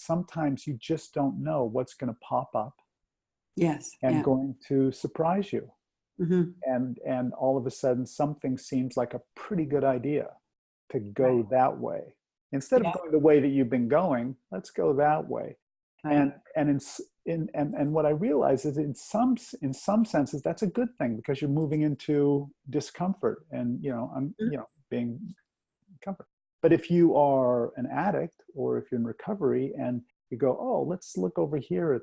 sometimes you just don't know what's going to pop up Yes. and Yeah. going to surprise you. Hmm. And all of a sudden something seems like a pretty good idea to Right. go that way. Instead of Yeah. going the way that you've been going, let's go that way. Right. And what I realize is in some senses that's a good thing, because you're moving into discomfort, and I'm Mhm. being comfort. But if you are an addict, or if you're in recovery and you go, oh, let's look over here at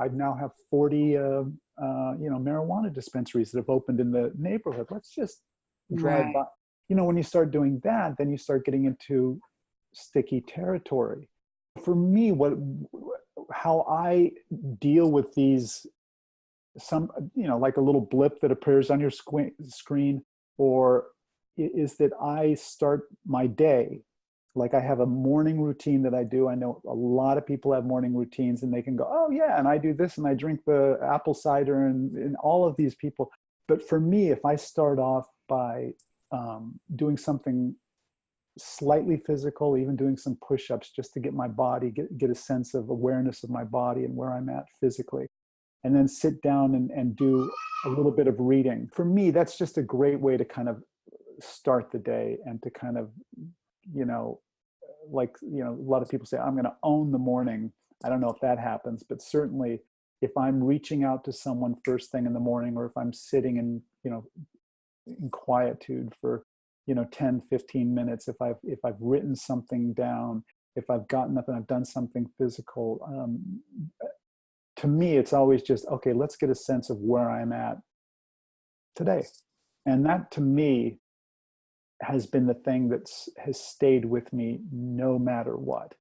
I now have 40 marijuana dispensaries that have opened in the neighborhood. Let's just drive Right. by. When you start doing that, then you start getting into sticky territory. For me, how I deal with these, like a little blip that appears on your screen, or is that I start my day, like I have a morning routine that I do. I know a lot of people have morning routines, and they can go, oh yeah, and I do this, and I drink the apple cider, and all of these people. But for me, if I start off by doing something slightly physical, even doing some push-ups just to get my body, get a sense of awareness of my body and where I'm at physically, and then sit down and do a little bit of reading. For me, that's just a great way to kind of start the day, and to kind of, you know, a lot of people say, I'm going to own the morning. I don't know if that happens, but certainly if I'm reaching out to someone first thing in the morning, or if I'm sitting in quietude for 10, 15 minutes, if I've written something down, if I've gotten up and I've done something physical, to me it's always just, okay, let's get a sense of where I'm at today. And that, to me, has been the thing that has stayed with me no matter what.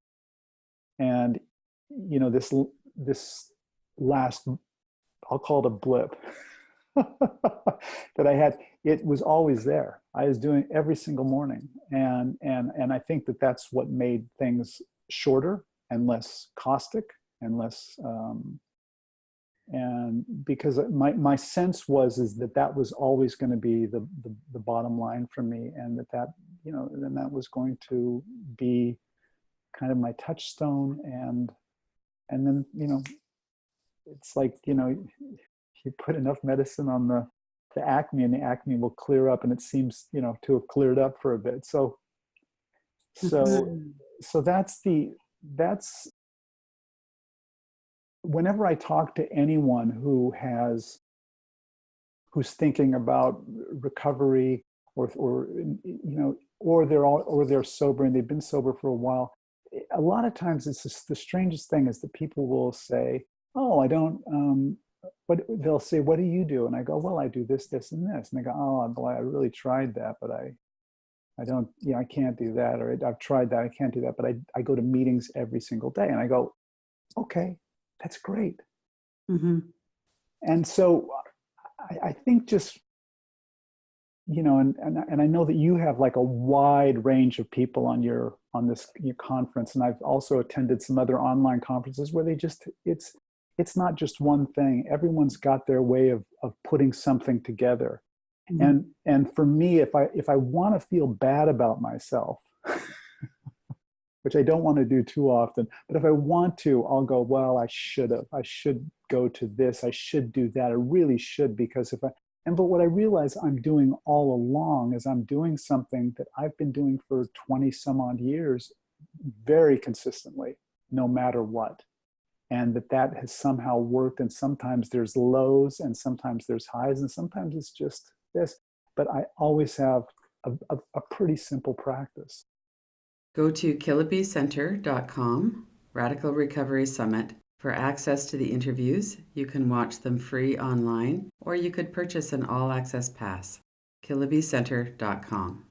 And this last, I'll call it a blip, that I had, it was always there. I was doing every single morning, and I think that that's what made things shorter and less caustic and less. And because my sense is that was always going to be the bottom line for me, and then that was going to be kind of my touchstone, and then it's like you put enough medicine on the acne, and the acne will clear up, and it seems to have cleared up for a bit. So Mhm. so that's whenever I talk to anyone who's thinking about recovery, or they're sober and they've been sober for a while, a lot of times it's just the strangest thing is that people will say, oh, I don't, but they'll say, what do you do? And I go, well, I do this, this, and this. And they go, oh boy, I really tried that, but I don't, I can't do that. Or I've tried that, I can't do that. But I go to meetings every single day. And I go, okay, that's great. Mhm. And so I think just, and I know that you have like a wide range of people on your conference, and I've also attended some other online conferences where it's not just one thing. Everyone's got their way of putting something together. Mhm. And for me, if I want to feel bad about myself, which I don't want to do too often, but if I want to, I'll go, well, I should go to this, I should do that, I really should, because but what I realize I'm doing all along is I'm doing something that I've been doing for 20 some odd years very consistently, no matter what. And that has somehow worked. And sometimes there's lows, and sometimes there's highs, and sometimes it's just this. But I always have a pretty simple practice. Go to KillabCenter.com, Radical Recovery Summit, for access to the interviews. You can watch them free online, or you could purchase an all-access pass. KillabCenter.com.